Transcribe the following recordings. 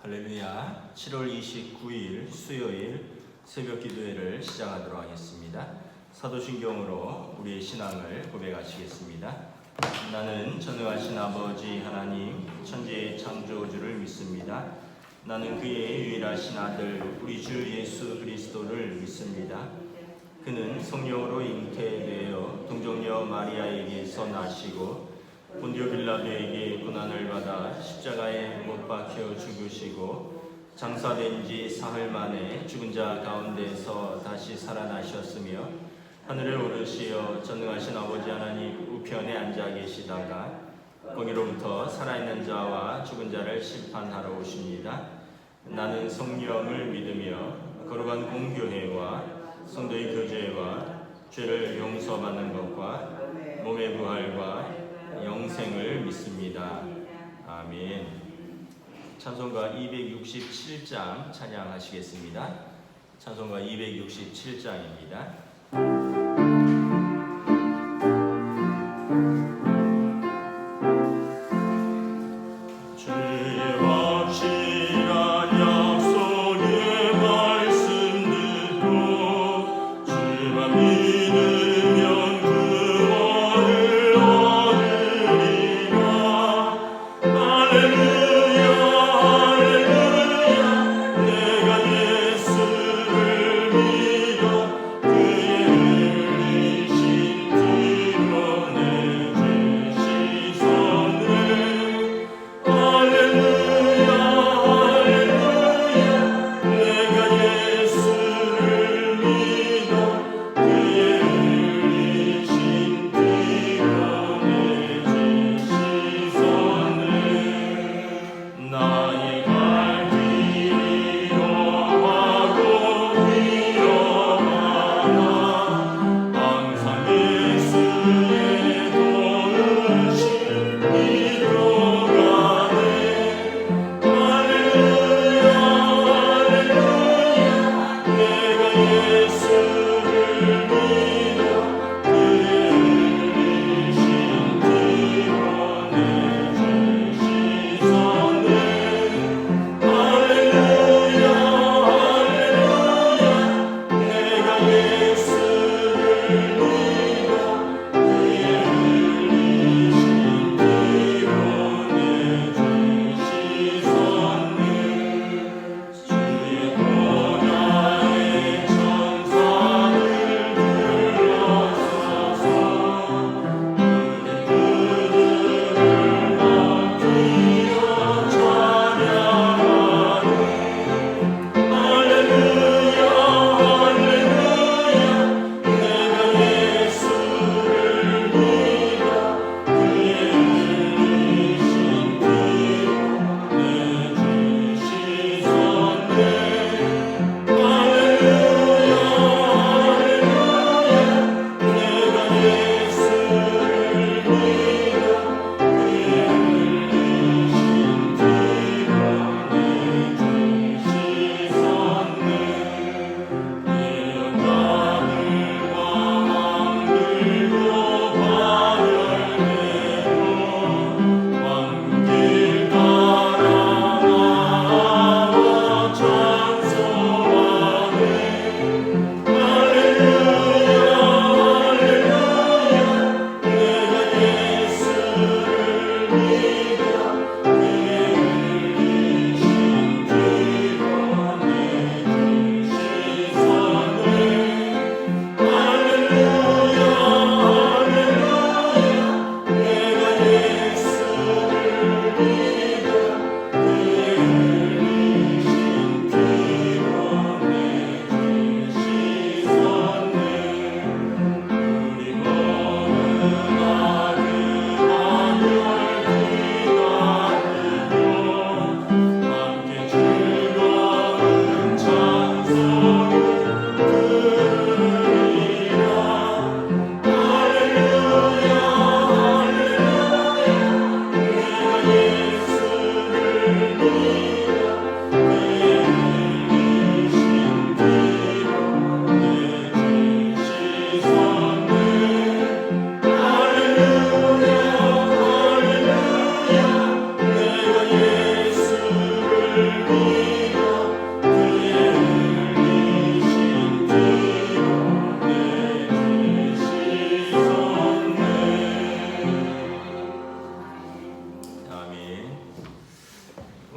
할렐루야. 7월 29일 수요일 새벽 기도회를 시작하도록 하겠습니다. 사도신경으로 우리의 신앙을 고백하시겠습니다. 나는 전능하신 아버지 하나님 천지의 창조주를 믿습니다. 나는 그의 유일하신 아들 우리 주 예수 그리스도를 믿습니다. 그는 성령으로 잉태되어 동정녀 마리아에게서 나시고 본디오 빌라도에게 고난을 받아 십자가에 못 박혀 죽으시고 장사된 지 사흘 만에 죽은 자 가운데서 다시 살아나셨으며 하늘에 오르시어 전능하신 아버지 하나님 우편에 앉아 계시다가 거기로부터 살아있는 자와 죽은 자를 심판하러 오십니다. 나는 성령을 믿으며 거룩한 공교회와 성도의 교제와 죄를 용서받는 것과 몸의 부활과 영생을 믿습니다. 아멘. 찬송가 267장 찬양하시겠습니다. 찬송가 267장입니다. Hallelujah.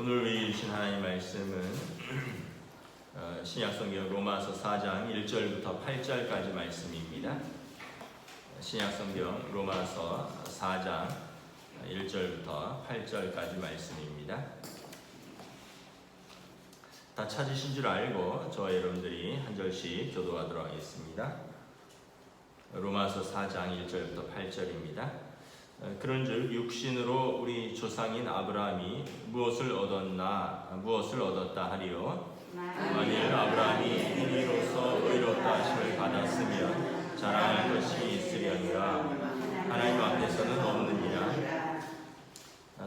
오늘 우리 주신 하나님 말씀은 신약성경 로마서 4장 1절부터 8절까지 말씀입니다. 신약성경 로마서 4장 1절부터 8절까지 말씀입니다. 다 찾으신 줄 알고 저와 여러분들이 한 절씩 교도하도록 하겠습니다. 로마서 4장 1절부터 8절입니다. 그런즉 육신으로 우리 조상인 아브라함이 무엇을 얻었다 하리요? 만일 아브라함이 행위로서 의롭다 하심을 받았으면 자랑할 것이 있으려니와 하나님 앞에서는 없느니라.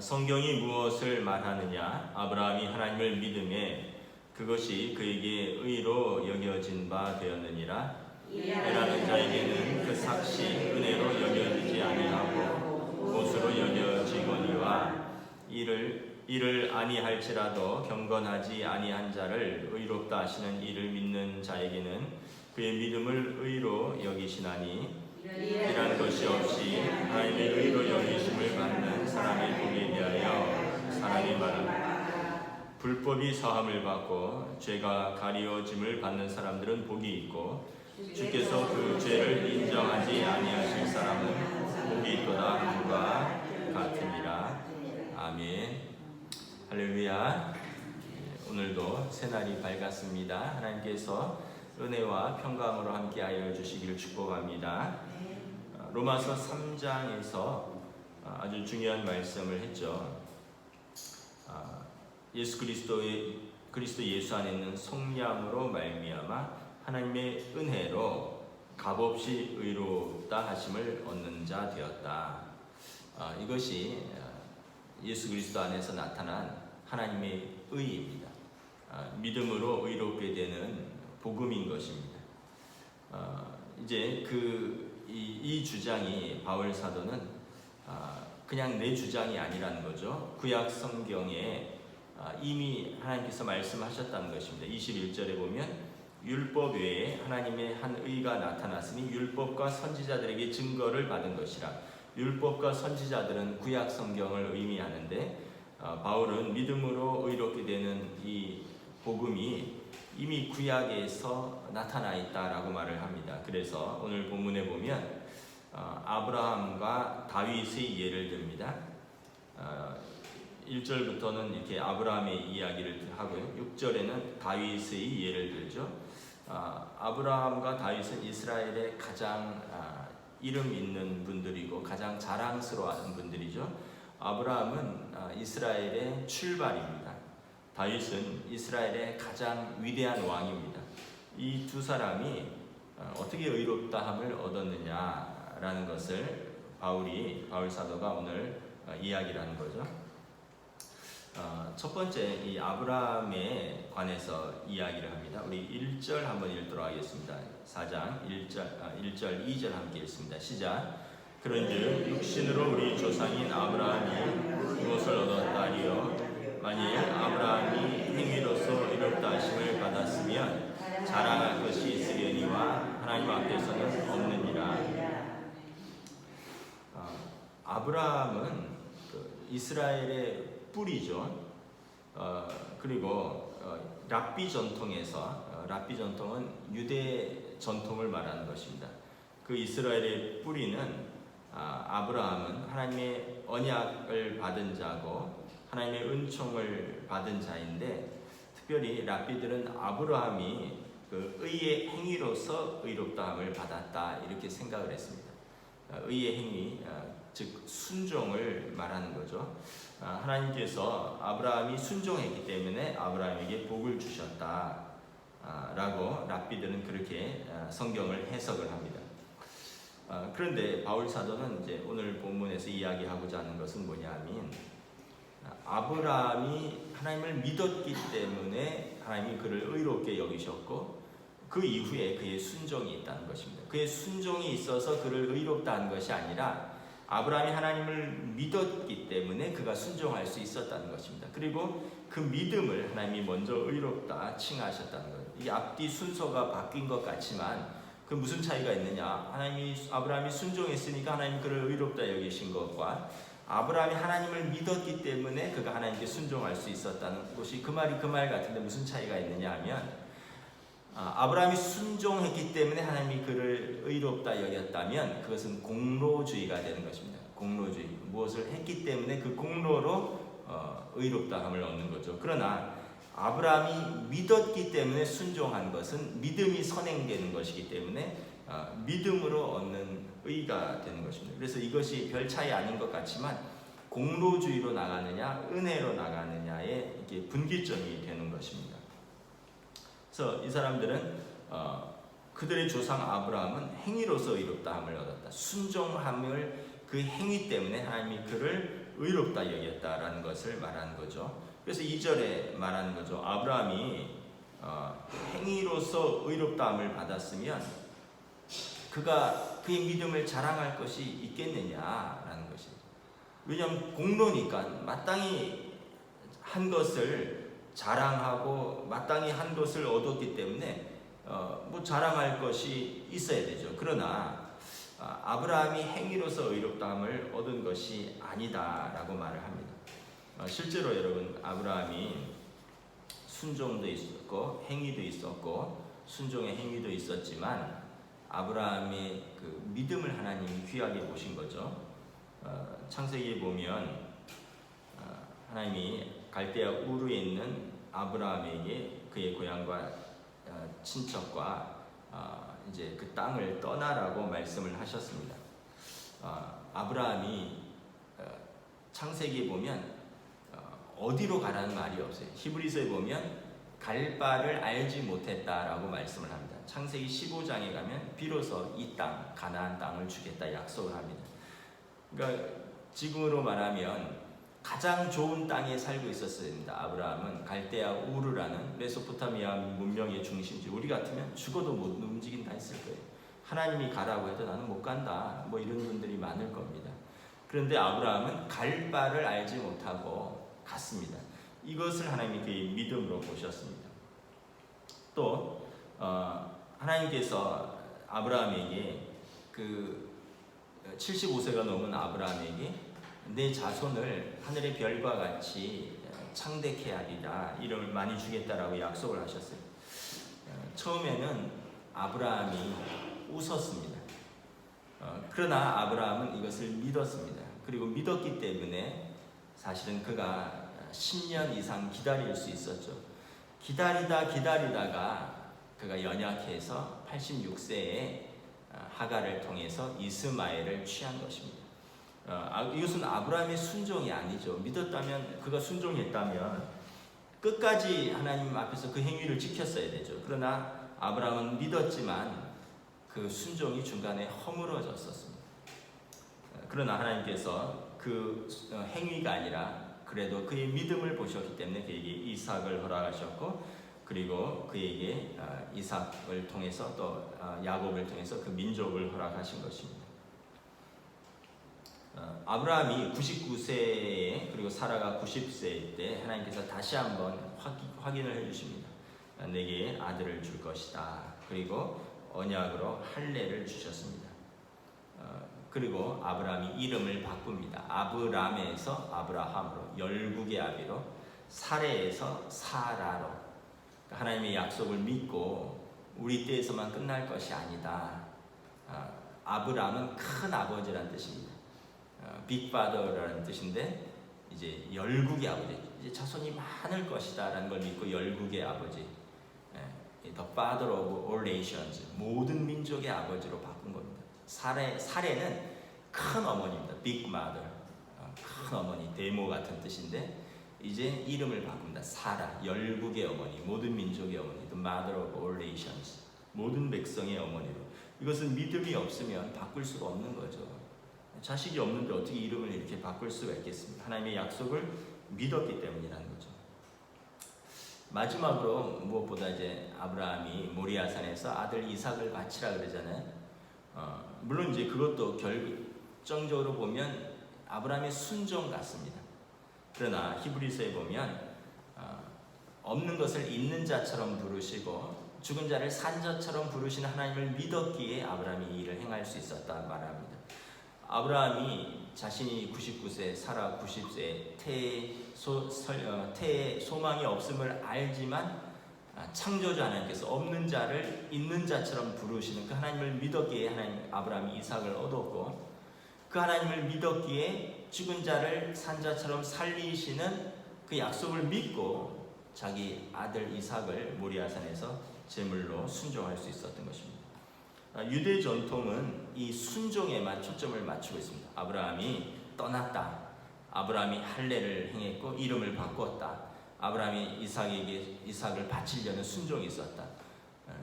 성경이 무엇을 말하느냐? 아브라함이 하나님을 믿음에 그것이 그에게 의로 여겨진 바 되었느니라. 이라는 자에게는 그 삭시 은혜로 여겨지지 아니하고 것으로 여겨지거니와 이를 아니할지라도 경건하지 아니한 자를 의롭다 하시는 이를 믿는 자에게는 그의 믿음을 의로 여기시나니 이란 것이 없이 하나님의 의로 여기심을 받는 사람의 복에 대하여 사람이 말합니다. 불법이 사함을 받고 죄가 가리워짐을 받는 사람들은 복이 있고 주께서 그 죄를 인정하지 아니하실 사람은 복이 있도다 함과 같으니라. 아멘. 할렐루야. 오늘도 새날이 밝았습니다. 하나님께서 은혜와 평강으로 함께하여 주시기를 축복합니다. 로마서 3장에서 아주 중요한 말씀을 했죠. 예수 그리스도 예수 안에 있는 속량으로 말미암아 하나님의 은혜로 값없이 의롭다 하심을 얻는 자 되었다. 이것이 예수 그리스도 안에서 나타난 하나님의 의입니다. 믿음으로 의롭게 되는 복음인 것입니다. 이제 이 주장이 바울 사도는 그냥 내 주장이 아니라는 거죠. 구약 성경에 이미 하나님께서 말씀하셨다는 것입니다. 21절에 보면 율법 외에 하나님의 한 의가 나타났으니 율법과 선지자들에게 증거를 받은 것이라. 율법과 선지자들은 구약 성경을 의미하는데 바울은 믿음으로 의롭게 되는 이 복음이 이미 구약에서 나타나 있다라고 말을 합니다. 그래서 오늘 본문에 보면 아브라함과 다윗의 예를 듭니다. 1절부터는 이렇게 아브라함의 이야기를 하고요. 6절에는 다윗의 예를 들죠. 아브라함과 다윗은 이스라엘의 가장 이름 있는 분들이고 가장 자랑스러워하는 분들이죠. 아브라함은 이스라엘의 출발입니다. 다윗은 이스라엘의 가장 위대한 왕입니다. 이 두 사람이 어떻게 의롭다함을 얻었느냐라는 것을 바울 사도가 오늘 이야기를 하는 거죠. 첫 번째 이 아브라함에 관해서 이야기를 합니다. 우리 1절 한번 읽도록 하겠습니다. 4장 1절 2절 함께 읽습니다. 시작. 그런즉 육신으로 우리 조상인 아브라함이 무엇을 얻었다리요? 만일 아브라함이 행위로서 의롭다 하심을 받았으면 자랑할 것이 있으려니와 하나님 앞에서는 없느니라. 아브라함은 이스라엘의 뿌리죠. 그리고 랍비 전통에서 랍비 전통은 유대 전통을 말하는 것입니다. 그 이스라엘의 뿌리는 아브라함은 하나님의 언약을 받은 자고 하나님의 은총을 받은 자인데 특별히 랍비들은 아브라함이 그 의의 행위로서 의롭다함을 받았다 이렇게 생각을 했습니다. 의의 행위 즉 순종을 말하는 거죠. 하나님께서 아브라함이 순종했기 때문에 아브라함에게 복을 주셨다 라고 랍비들은 그렇게 성경을 해석을 합니다. 그런데 바울 사도는 이제 오늘 본문에서 이야기하고자 하는 것은 뭐냐면 아브라함이 하나님을 믿었기 때문에 하나님이 그를 의롭게 여기셨고 그 이후에 그의 순종이 있다는 것입니다. 그의 순종이 있어서 그를 의롭다 한 것이 아니라 아브라함이 하나님을 믿었기 때문에 그가 순종할 수 있었다는 것입니다. 그리고 그 믿음을 하나님이 먼저 의롭다 칭하셨다는 것. 이게 앞뒤 순서가 바뀐 것 같지만 그 무슨 차이가 있느냐? 아브라함이 순종했으니까 하나님 그를 의롭다 여기신 것과 아브라함이 하나님을 믿었기 때문에 그가 하나님께 순종할 수 있었다는 것이 그 말이 그 말 같은데 무슨 차이가 있느냐 하면 아브라함이 순종했기 때문에 하나님이 그를 의롭다 여겼다면 그것은 공로주의가 되는 것입니다. 공로주의. 무엇을 했기 때문에 그 공로로 의롭다함을 얻는 거죠. 그러나 아브라함이 믿었기 때문에 순종한 것은 믿음이 선행되는 것이기 때문에 믿음으로 얻는 의가 되는 것입니다. 그래서 이것이 별 차이 아닌 것 같지만 공로주의로 나가느냐 은혜로 나가느냐의 이게 분기점이 되는 것입니다. 그래서 이 사람들은 그들의 조상 아브라함은 행위로서 의롭다함을 얻었다. 순종함을 그 행위 때문에 하나님이 그를 의롭다 여겼다라는 것을 말하는 거죠. 그래서 2절에 말하는 거죠. 아브라함이 행위로서 의롭다함을 받았으면 그가 그의 믿음을 자랑할 것이 있겠느냐라는 것이. 왜냐하면 공로니까 마땅히 한 것을 자랑하고 마땅히 한 것을 얻었기 때문에 뭐 자랑할 것이 있어야 되죠. 그러나 아브라함이 행위로서 의롭다함을 얻은 것이 아니다라고 말을 합니다. 실제로 여러분 아브라함이 순종도 있었고 행위도 있었고 순종의 행위도 있었지만 아브라함의 그 믿음을 하나님이 귀하게 보신 거죠. 창세기에 보면 하나님이 갈대아 우르에 있는 아브라함에게 그의 고향과 친척과 이제 그 땅을 떠나라고 말씀을 하셨습니다. 아브라함이 창세기에 보면 어디로 가라는 말이 없어요. 히브리서에 보면 갈 바를 알지 못했다라고 말씀을 합니다. 창세기 15장에 가면 비로소 이 땅, 가나안 땅을 주겠다 약속을 합니다. 그러니까 지금으로 말하면 가장 좋은 땅에 살고 있었어야 됩니다. 아브라함은 갈대아 우르라는 메소포타미아 문명의 중심지. 우리 같으면 죽어도 못 움직인다 했을 거예요. 하나님이 가라고 해도 나는 못 간다. 뭐 이런 분들이 많을 겁니다. 그런데 아브라함은 갈 바를 알지 못하고 갔습니다. 이것을 하나님이 그의 믿음으로 보셨습니다. 또 하나님께서 아브라함에게 그 75세가 넘은 아브라함에게 내 자손을 하늘의 별과 같이 창대케 하리라, 이름을 많이 주겠다라고 약속을 하셨어요. 처음에는 아브라함이 웃었습니다. 그러나 아브라함은 이것을 믿었습니다. 그리고 믿었기 때문에 사실은 그가 10년 이상 기다릴 수 있었죠. 기다리다가 그가 연약해서 86세에 하갈을 통해서 이스마엘을 취한 것입니다. 이것은 아브라함의 순종이 아니죠. 믿었다면, 그가 순종했다면 끝까지 하나님 앞에서 그 행위를 지켰어야 되죠. 그러나 아브라함은 믿었지만 그 순종이 중간에 허물어졌었습니다. 그러나 하나님께서 그 행위가 아니라 그래도 그의 믿음을 보셨기 때문에 그에게 이삭을 허락하셨고, 그리고 그에게 이삭을 통해서 또 야곱을 통해서 그 민족을 허락하신 것입니다. 아브라함이 99세에 그리고 사라가 90세일 때 하나님께서 다시 한번 확인을 해주십니다. 내게 아들을 줄 것이다. 그리고 언약으로 할례를 주셨습니다. 그리고 아브라함이 이름을 바꿉니다. 아브람에서 아브라함으로, 열국의 아비로, 사레에서 사라로. 하나님의 약속을 믿고 우리 때에서만 끝날 것이 아니다. 아브람은 큰 아버지라는 뜻입니다. 빅파더라는 뜻인데 이제 열국의 아버지, 이제 자손이 많을 것이다라는 걸 믿고 열국의 아버지, The Father of all nations, 모든 민족의 아버지로 바꾼 겁니다. 사레는 큰 어머니입니다. Big Mother, 큰 어머니, 데모 같은 뜻인데 이제 이름을 바꾼다. 사라, 열국의 어머니, 모든 민족의 어머니, The Mother of all nations, 모든 백성의 어머니로. 이것은 믿음이 없으면 바꿀 수가 없는 거죠. 자식이 없는데 어떻게 이름을 이렇게 바꿀 수가 있겠습니까? 하나님의 약속을 믿었기 때문이라는 거죠. 마지막으로 무엇보다 이제 아브라함이 모리아산에서 아들 이삭을 바치라 그러잖아요. 물론 이제 그것도 결정적으로 보면 아브라함의 순종 같습니다. 그러나 히브리서에 보면 없는 것을 있는 자처럼 부르시고 죽은 자를 산 자처럼 부르시는 하나님을 믿었기에 아브라함이 이 일을 행할 수 있었다 말합니다. 아브라함이 자신이 99세, 사라 90세, 태에 소망이 없음을 알지만 창조주 하나님께서 없는 자를 있는 자처럼 부르시는 그 하나님을 믿었기에 하나님 아브라함이 이삭을 얻었고, 그 하나님을 믿었기에 죽은 자를 산 자처럼 살리시는 그 약속을 믿고 자기 아들 이삭을 모리아산에서 제물로 순종할 수 있었던 것입니다. 유대 전통은 이 순종에만 초점을 맞추고 있습니다. 아브라함이 떠났다, 아브라함이 할례를 행했고 이름을 바꿨다, 아브라함이 이삭을 바치려는 순종이 있었다.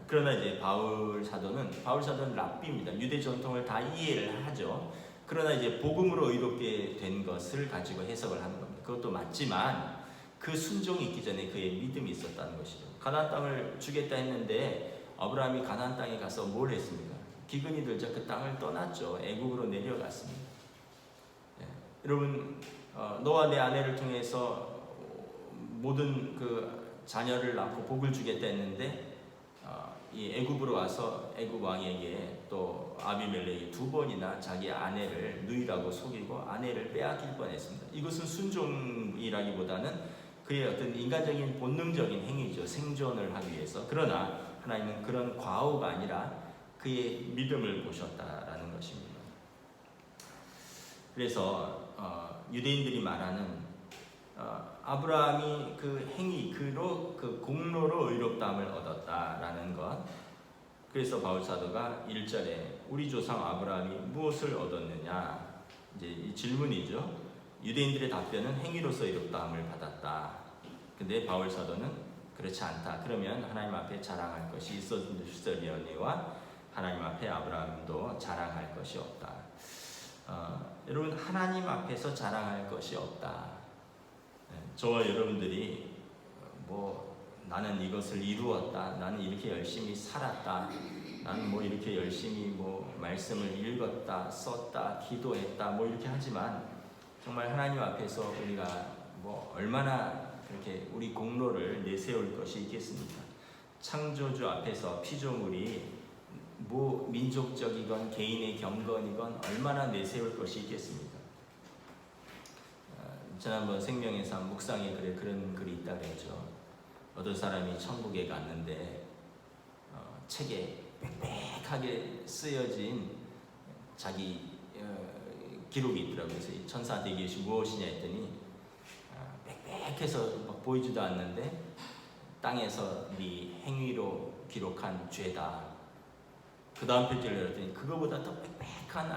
그러나 이제 바울 사도는 랍비입니다. 유대 전통을 다 이해를 하죠. 그러나 이제 복음으로 의롭게 된 것을 가지고 해석을 하는 겁니다. 그것도 맞지만 그 순종이 있기 전에 그의 믿음이 있었다는 것이죠. 가나안 땅을 주겠다 했는데 아브라함이 가나안 땅에 가서 뭘 했습니까? 기근이 들자 그 땅을 떠났죠. 애국으로 내려갔습니다. 여러분, 너와 내 아내를 통해서 모든 그 자녀를 낳고 복을 주겠다 했는데 이 애굽으로 와서 애굽 왕에게 또 아비멜렉이 2번이나 자기 아내를 누이라고 속이고 아내를 빼앗길 뻔했습니다. 이것은 순종이라기보다는 그의 어떤 인간적인 본능적인 행위죠. 생존을 하기 위해서. 그러나 하나님은 그런 과오가 아니라 그의 믿음을 보셨다라는 것입니다. 그래서 유대인들이 말하는 아브라함이 그 행위, 그 공로로 의롭다함을 얻었다라는 것. 그래서 바울 사도가 1절에 우리 조상 아브라함이 무엇을 얻었느냐, 이제 이 질문이죠. 유대인들의 답변은 행위로서 의롭다함을 받았다. 근데 바울 사도는 그렇지 않다. 그러면 하나님 앞에 자랑할 것이 있었으려니와 하나님 앞에 아브라함도 자랑할 것이 없다. 여러분, 하나님 앞에서 자랑할 것이 없다. 저와 여러분들이 나는 이것을 이루었다, 나는 이렇게 열심히 살았다, 나는 이렇게 열심히 말씀을 읽었다, 썼다, 기도했다, 이렇게 하지만 정말 하나님 앞에서 우리가 얼마나 그렇게 우리 공로를 내세울 것이 있겠습니까? 창조주 앞에서 피조물이 민족적이건 개인의 경건이건 얼마나 내세울 것이 있겠습니까? 지난번 생명의 삶 묵상에 그런 글이 있다고 했죠. 어떤 사람이 천국에 갔는데 책에 빽빽하게 쓰여진 자기 기록이 있더라고요. 그래서 이 천사한테 이것이 무엇이냐 했더니 빽빽해서 보이지도 않는데 땅에서 네 행위로 기록한 죄다. 그 다음 페이지를 열었더니 그거보다 더 빽빽한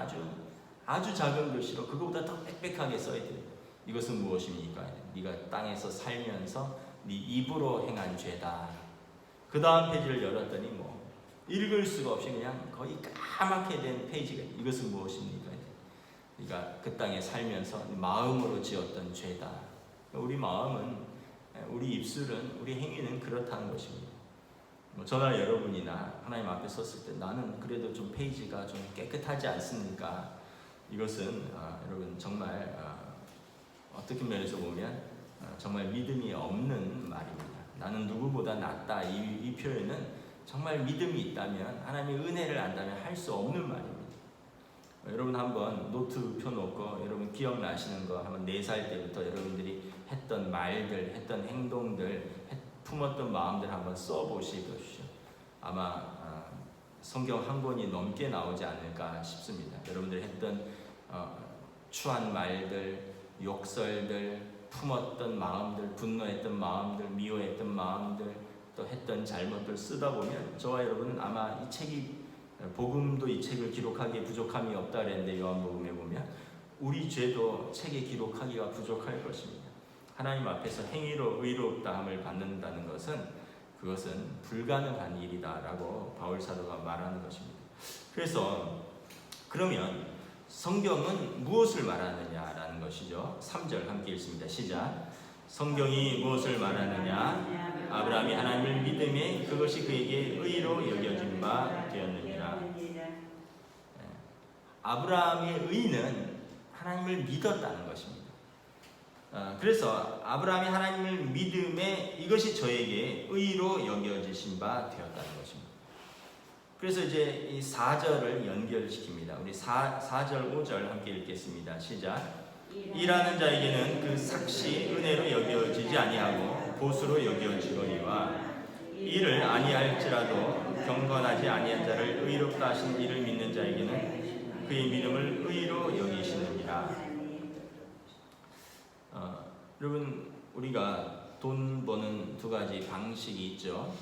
아주 작은 글씨로 그거보다 더 빽빽하게 써있더래요. 이것은 무엇입니까? 네가 땅에서 살면서 네 입으로 행한 죄다. 그 다음 페이지를 열었더니 읽을 수가 없이 그냥 거의 까맣게 된 페이지가 이것은 무엇입니까? 네가 그 땅에 살면서 마음으로 지었던 죄다. 우리 마음은, 우리 입술은, 우리 행위는 그렇다는 것입니다. 저나 여러분이나 하나님 앞에 섰을 때 나는 그래도 좀 페이지가 좀 깨끗하지 않습니까? 이것은 여러분 정말 어떻게 면에서 보면 정말 믿음이 없는 말입니다. 나는 누구보다 낫다. 이 표현은 정말 믿음이 있다면, 하나님의 은혜를 안다면 할 수 없는 말입니다. 여러분 한번 노트 펴놓고 여러분 기억나시는 거 한번 4살 때부터 여러분들이 했던 말들, 했던 행동들, 품었던 마음들 한번 써보십시오. 아마 성경 한 권이 넘게 나오지 않을까 싶습니다. 여러분들이 했던 추한 말들, 욕설들, 품었던 마음들, 분노했던 마음들, 미워했던 마음들, 또 했던 잘못들 쓰다 보면 저와 여러분은 아마 이 책이, 복음도 이 책을 기록하기에 부족함이 없다 그랬는데 요한복음에 보면 우리 죄도 책에 기록하기가 부족할 것입니다. 하나님 앞에서 행위로 의롭다함을 받는다는 그것은 불가능한 일이다라고 바울 사도가 말하는 것입니다. 그래서 그러면 성경은 무엇을 말하느냐라는 것이죠. 3절 함께 읽습니다. 시작. 성경이 무엇을 말하느냐? 아브라함이 하나님을 믿음에 그것이 그에게 의로 여겨진 바 되었느니라. 아브라함의 의는 하나님을 믿었다는 것입니다. 그래서 아브라함이 하나님을 믿음에 이것이 저에게 의로 여겨지신 바 되었다는 것입니다. 그래서 이제 이 4절을 연결시킵니다. 우리 4절 5절 함께 읽겠습니다. 시작. 일하는 자에게는 그 삭시 은혜로 여겨지지 아니하고 보수로 여겨지거니와 이를 아니할지라도 경건하지 아니한 자를 의롭다 하신 이를 믿는 자에게는 그의 믿음을 의로 여기시느니라. 여러분, 우리가 돈 버는 두 가지 방식이 있죠.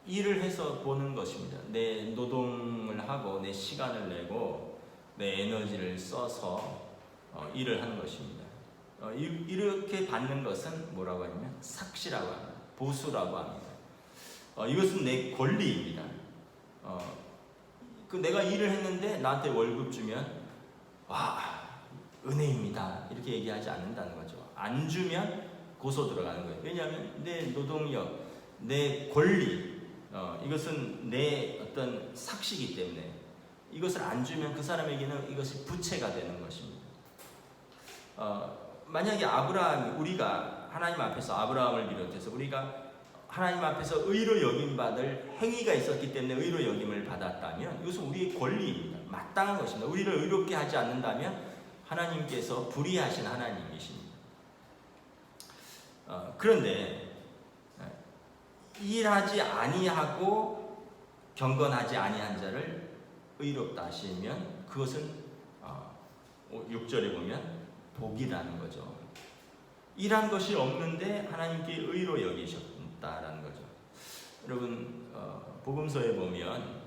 일을 해서 버는 것입니다. 내 노동을 하고 내 시간을 내고 내 에너지를 써서 일을 하는 것입니다. 이렇게 받는 것은 뭐라고 하냐면 삭시라고 합니다. 보수라고 합니다. 이것은 내 권리입니다. 내가 일을 했는데 나한테 월급 주면 와, 은혜입니다 이렇게 얘기하지 않는다는 거죠. 안 주면 고소 들어가는 거예요. 왜냐하면 내 노동력, 내 권리, 이것은 내 어떤 삭시이기 때문에 이것을 안 주면 그 사람에게는 이것이 부채가 되는 것입니다. 만약에 우리가 하나님 앞에서 아브라함을 비롯해서 우리가 하나님 앞에서 의로 여김받을 행위가 있었기 때문에 의로 여김을 받았다면 이것은 우리의 권리입니다. 마땅한 것입니다. 우리를 의롭게 하지 않는다면 하나님께서 불의하신 하나님이십니다. 그런데 일하지 아니하고 경건하지 아니한 자를 의롭다 하시면 그것은 6절에 보면 복이라는 거죠. 일한 것이 없는데 하나님께 의로 여기셨다라는 거죠. 여러분, 복음서에 보면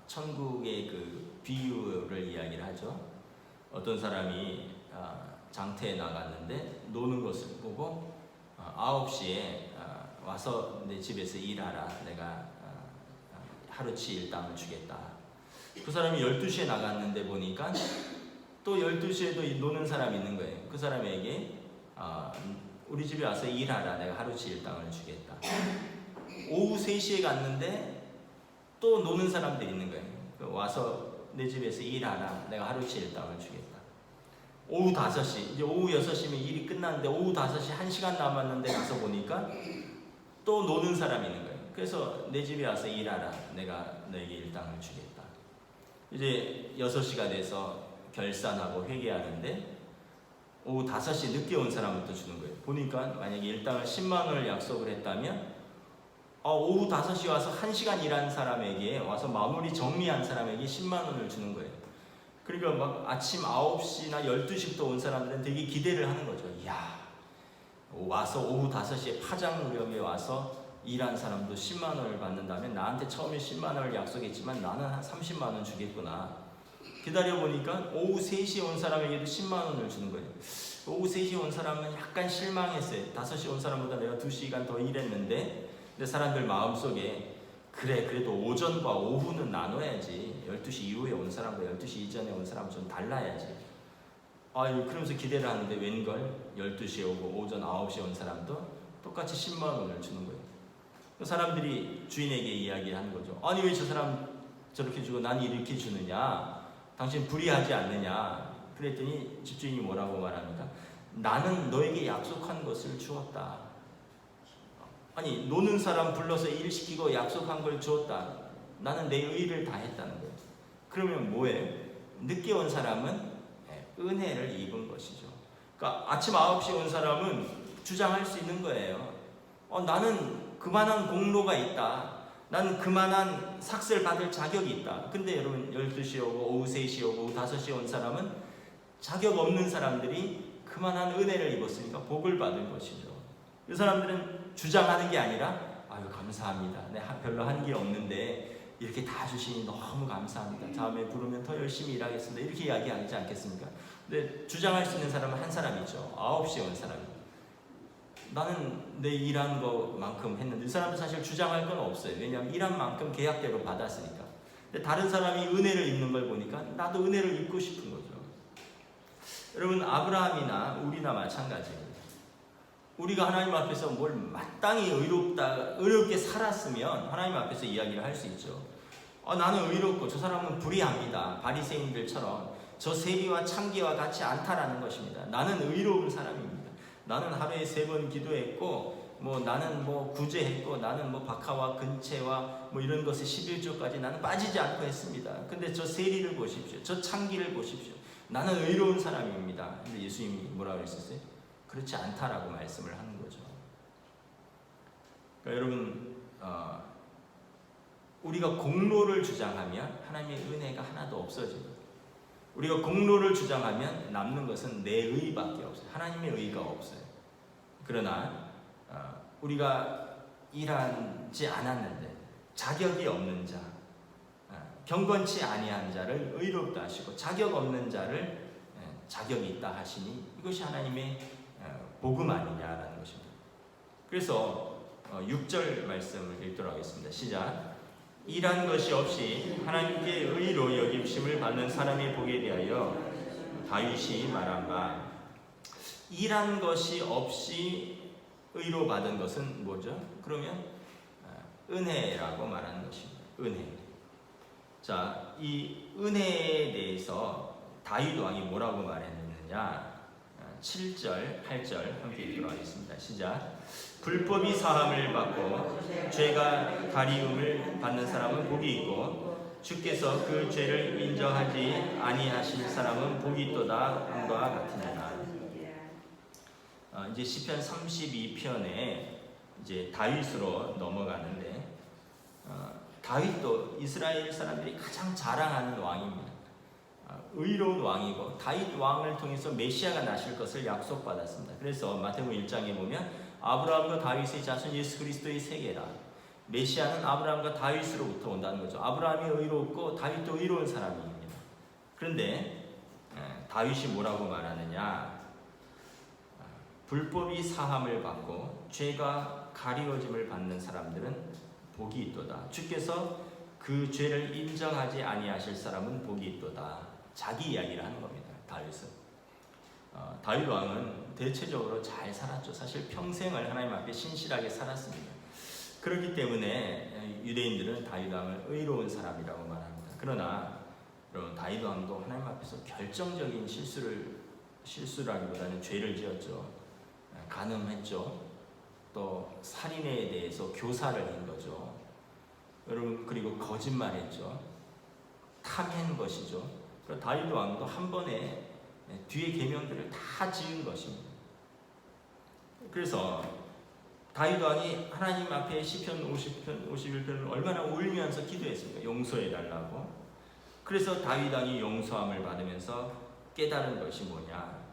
천국의 그 비유를 이야기를 하죠. 어떤 사람이 장터에 나갔는데 노는 것을 보고 9시에 와서 내 집에서 일하라. 내가 하루치 일당을 주겠다. 그 사람이 12시에 나갔는데 보니까 또 12시에도 노는 사람이 있는 거예요. 그 사람에게 우리 집에 와서 일하라. 내가 하루치 일당을 주겠다. 오후 3시에 갔는데 또 노는 사람들이 있는 거예요. 와서 내 집에서 일하라. 내가 하루치 일당을 주겠다. 오후 5시, 이제 오후 6시면 일이 끝났는데 오후 5시 1시간 남았는데 가서 보니까 또 노는 사람이 있는 거예요. 그래서 내 집에 와서 일하라. 내가 너에게 일당을 주겠다. 이제 6시가 돼서 결산하고 회계하는데 오후 5시 늦게 온 사람부터 주는 거예요. 보니까 만약에 일당을 10만 원을 약속을 했다면 오후 5시 와서 1시간 일한 사람에게 와서 마무리 정리한 사람에게 10만 원을 주는 거예요. 그러니까 막 아침 9시나 12시부터 온 사람들은 되게 기대를 하는 거죠. 이야, 와서 오후 5시에 파장 무렵에 와서 일한 사람도 10만 원을 받는다면 나한테 처음에 10만 원을 약속했지만 나는 한 30만 원 주겠구나. 기다려보니까 오후 3시에 온 사람에게도 10만 원을 주는 거예요. 오후 3시에 온 사람은 약간 실망했어요. 5시에 온 사람보다 내가 2시간 더 일했는데, 근데 사람들 마음속에 그래도 오전과 오후는 나눠야지. 12시 이후에 온 사람과 12시 이전에 온 사람은 좀 달라야지. 그러면서 기대를 하는데 웬걸 12시에 오고 오전 9시에 온 사람도 똑같이 10만 원을 주는 거예요. 그 사람들이 주인에게 이야기하는 거죠. 아니 왜 저 사람 저렇게 주고 난 이렇게 주느냐? 당신 불의하지 않느냐? 그랬더니 집주인이 뭐라고 말합니까? 나는 너에게 약속한 것을 주었다. 아니 노는 사람 불러서 일 시키고 약속한 걸 주었다. 나는 내 의를 다 했다는 거예요. 그러면 뭐예요? 늦게 온 사람은 은혜를 입은 것이죠. 그러니까 아침 9시에 온 사람은 주장할 수 있는 거예요. 나는 그만한 공로가 있다. 나는 그만한 삭스를 받을 자격이 있다. 근데 여러분 12시에 오고 오후 3시에 오고 오후 5시에 온 사람은 자격 없는 사람들이 그만한 은혜를 입었으니까 복을 받은 것이죠. 이 사람들은 주장하는 게 아니라 아유 감사합니다. 내가 별로 한 게 없는데 이렇게 다 주시니 너무 감사합니다. 다음에 부르면 더 열심히 일하겠습니다. 이렇게 이야기하지 않겠습니까? 근데 주장할 수 있는 사람은 한 사람이죠. 9시에 온 사람이. 나는 내 일한 것만큼 했는데 이 사람은 사실 주장할 건 없어요. 왜냐하면 일한 만큼 계약대로 받았으니까. 근데 다른 사람이 은혜를 입는 걸 보니까 나도 은혜를 입고 싶은 거죠. 여러분 아브라함이나 우리나 마찬가지입니다. 우리가 하나님 앞에서 뭘 마땅히 의롭게 살았으면 하나님 앞에서 이야기를 할 수 있죠. 나는 의롭고 저 사람은 불의합니다. 바리새인들처럼 저 세리와 참기와 같지 않다라는 것입니다. 나는 의로운 사람입니다. 나는 하루에 3번 기도했고 뭐 나는 뭐 구제했고 나는 뭐 박하와 근체와 뭐 이런 것에 11조까지 나는 빠지지 않고 했습니다. 근데 저 세리를 보십시오. 저 창기를 보십시오. 나는 의로운 사람입니다. 근데 예수님이 뭐라고 그랬었어요? 그렇지 않다라고 말씀을 하는 거죠. 그러니까 여러분 우리가 공로를 주장하면 하나님의 은혜가 하나도 없어집니다. 우리가 공로를 주장하면 남는 것은 내 의밖에 없어요. 하나님의 의가 없어요. 그러나 우리가 일하지 않았는데 자격이 없는 자, 경건치 아니한 자를 의롭다 하시고 자격 없는 자를 자격이 있다 하시니 이것이 하나님의 복음 아니냐라는 것입니다. 그래서 6절 말씀을 읽도록 하겠습니다. 시작. 일한 것이 없이 하나님께 의로 여김심을 받는 사람의 복에 대하여 다윗이 말한 바, 일한 것이 없이 의로 받은 것은 뭐죠? 그러면 은혜라고 말하는 것입니다. 은혜. 자, 이 은혜에 대해서 다윗 왕이 뭐라고 말했느냐? 7절, 8절 함께 읽도록 하겠습니다. 시작. 불법이 사함을 받고 죄가 가리움을 받는 사람은 복이 있고 주께서 그 죄를 인정하지 아니하실 사람은 복이 있도다 함과 같으니라. 이제 시편 32편에 이제 다윗으로 넘어가는데 다윗도 이스라엘 사람들이 가장 자랑하는 왕입니다. 의로운 왕이고 다윗 왕을 통해서 메시아가 나실 것을 약속받았습니다. 그래서 마태복음 1장에 보면 아브라함과 다윗의 자손 예수 그리스도의 세계라. 메시아는 아브라함과 다윗으로부터 온다는 거죠. 아브라함이 의롭고 다윗도 의로운 사람입니다. 그런데 다윗이 뭐라고 말하느냐? 불법이 사함을 받고 죄가 가리워짐을 받는 사람들은 복이 있도다. 주께서 그 죄를 인정하지 아니하실 사람은 복이 있도다. 자기 이야기를 하는 겁니다. 다윗은. 다윗 왕은 대체적으로 잘 살았죠. 사실 평생을 하나님 앞에 신실하게 살았습니다. 그렇기 때문에 유대인들은 다윗 왕을 의로운 사람이라고 말합니다. 그러나 여러분, 다윗 왕도 하나님 앞에서 결정적인 실수라기보다는 죄를 지었죠. 간음했죠. 또 살인에 대해서 교사를 한 거죠. 여러분, 그리고 거짓말했죠. 탐한 것이죠. 다윗 왕도 한 번에 뒤에 계명들을 다 지은 것입니다. 그래서 다윗 왕이 하나님 앞에 시편 50편, 51편을 얼마나 울면서 기도했습니까? 용서해 달라고. 그래서 다윗 왕이 용서함을 받으면서 깨달은 것이 뭐냐?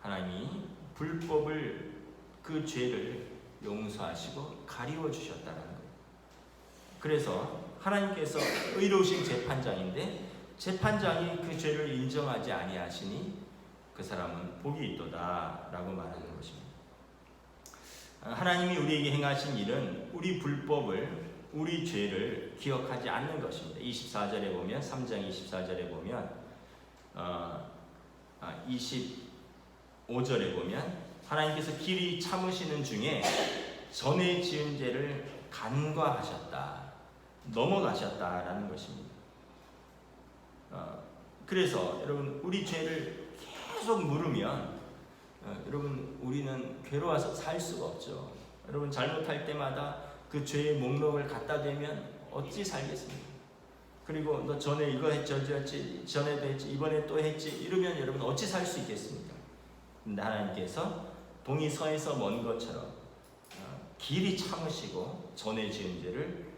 하나님이 불법을, 그 죄를 용서하시고 가리워 주셨다는 거예요. 그래서 하나님께서 의로우신 재판장인데 재판장이 그 죄를 인정하지 아니하시니 그 사람은 복이 있도다 라고 말하는 것입니다. 하나님이 우리에게 행하신 일은 우리 불법을, 우리 죄를 기억하지 않는 것입니다. 24절에 보면, 3장 24절에 보면 25절에 보면 하나님께서 길이 참으시는 중에 전에 지은 죄를 간과하셨다, 넘어가셨다라는 것입니다. 그래서 여러분, 우리 죄를 계속 물으면 여러분, 우리는 괴로워서 살 수가 없죠. 여러분, 잘못할 때마다 그 죄의 목록을 갖다 대면 어찌 살겠습니까? 그리고 너 전에 이거 했지, 저랬지, 전에도 했지, 이번에 또 했지, 이러면 여러분 어찌 살 수 있겠습니까? 근데 하나님께서 동이 서에서 먼 것처럼 길이 참으시고 전에 지은 죄를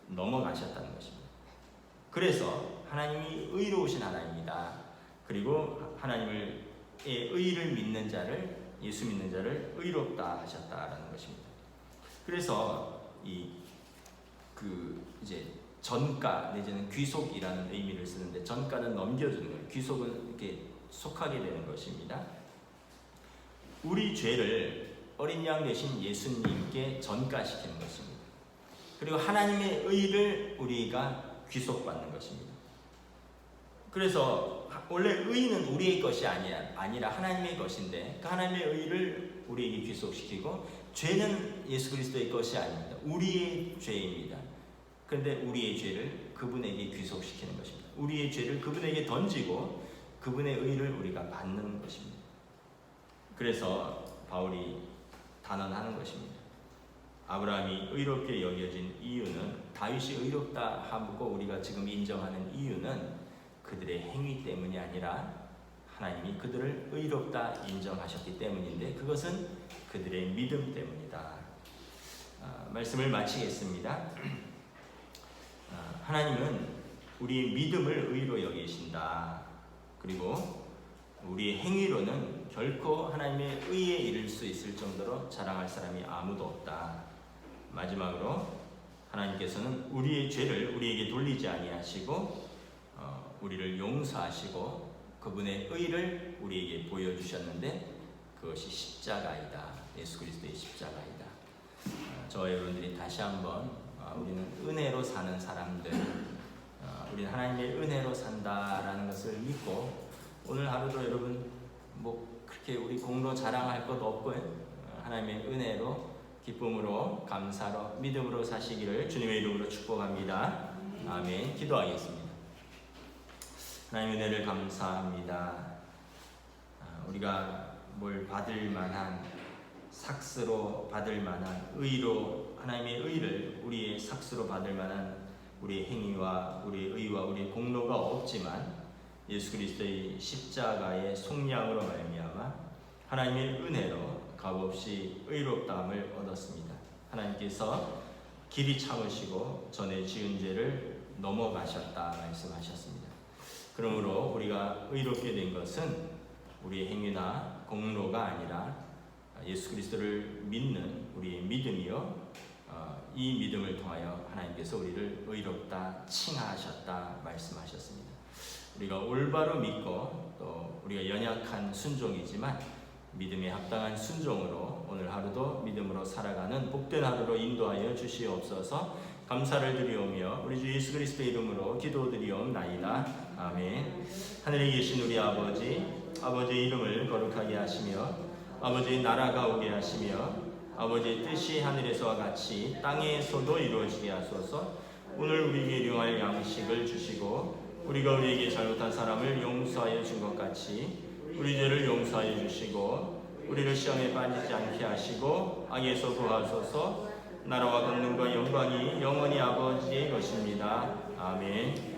넘어가셨다는 것입니다. 그래서 하나님이 의로우신 하나님이다. 그리고 하나님의 의를 믿는 자를, 예수 믿는 자를 의롭다 하셨다라는 것입니다. 그래서 이제 전가 내지는 귀속이라는 의미를 쓰는데, 전가는 넘겨주는 거예요. 귀속은 이렇게 속하게 되는 것입니다. 우리 죄를 어린 양 되신 예수님께 전가시키는 것입니다. 그리고 하나님의 의를 우리가 귀속받는 것입니다. 그래서 원래 의는 우리의 것이 아니라 하나님의 것인데, 그 하나님의 의를 우리에게 귀속시키고, 죄는 예수 그리스도의 것이 아닙니다. 우리의 죄입니다. 그런데 우리의 죄를 그분에게 귀속시키는 것입니다. 우리의 죄를 그분에게 던지고 그분의 의를 우리가 받는 것입니다. 그래서 바울이 단언하는 것입니다. 아브라함이 의롭게 여겨진 이유는, 다윗이 의롭다 하고 우리가 지금 인정하는 이유는 그들의 행위 때문이 아니라 하나님이 그들을 의롭다 인정하셨기 때문인데, 그것은 그들의 믿음 때문이다. 말씀을 마치겠습니다. 하나님은 우리의 믿음을 의로 여기신다. 그리고 우리의 행위로는 결코 하나님의 의에 이를 수 있을 정도로 자랑할 사람이 아무도 없다. 마지막으로 하나님께서는 우리의 죄를 우리에게 돌리지 아니하시고 우리를 용서하시고 그분의 의를 우리에게 보여주셨는데, 그것이 십자가이다. 예수 그리스도의 십자가이다. 저와 여러분들이 다시 한번 우리는 은혜로 사는 사람들, 우리는 하나님의 은혜로 산다라는 것을 믿고, 오늘 하루도 여러분 그렇게 우리 공로 자랑할 것 없고 하나님의 은혜로 기쁨으로 감사로 믿음으로 사시기를 주님의 이름으로 축복합니다. 아멘. 기도하겠습니다. 하나님의 은혜를 감사합니다. 우리가 뭘 받을 만한, 삭스로 받을 만한, 의로 하나님의 의를 우리의 삭스로 받을 만한 우리의 행위와 우리의 의와 우리의 공로가 없지만, 예수 그리스도의 십자가의 속량으로 말미암아 하나님의 은혜로 값없이 의롭다함을 얻었습니다. 하나님께서 길이 참으시고 전에 지은 죄를 넘어가셨다 말씀하셨습니다. 그러므로 우리가 의롭게 된 것은 우리의 행위나 공로가 아니라 예수 그리스도를 믿는 우리의 믿음이요, 이 믿음을 통하여 하나님께서 우리를 의롭다 칭하셨다 말씀하셨습니다. 우리가 올바로 믿고 또 우리가 연약한 순종이지만 믿음에 합당한 순종으로 오늘 하루도 믿음으로 살아가는 복된 하루로 인도하여 주시옵소서. 감사를 드리오며 우리 주 예수 그리스도의 이름으로 기도드리옵나이다. 아멘. 하늘에 계신 우리 아버지의 이름을 거룩하게 하시며 아버지의 나라가 오게 하시며 아버지의 뜻이 하늘에서와 같이 땅에서도 이루어지게 하소서. 오늘 우리에게 일용할 양식을 주시고 우리가 우리에게 잘못한 사람을 용서하여 준 것 같이 우리 죄를 용서하여 주시고 우리를 시험에 빠지지 않게 하시고 악에서 구하소서. 나라와 권능과 영광이 영원히 아버지의 것입니다. 아멘.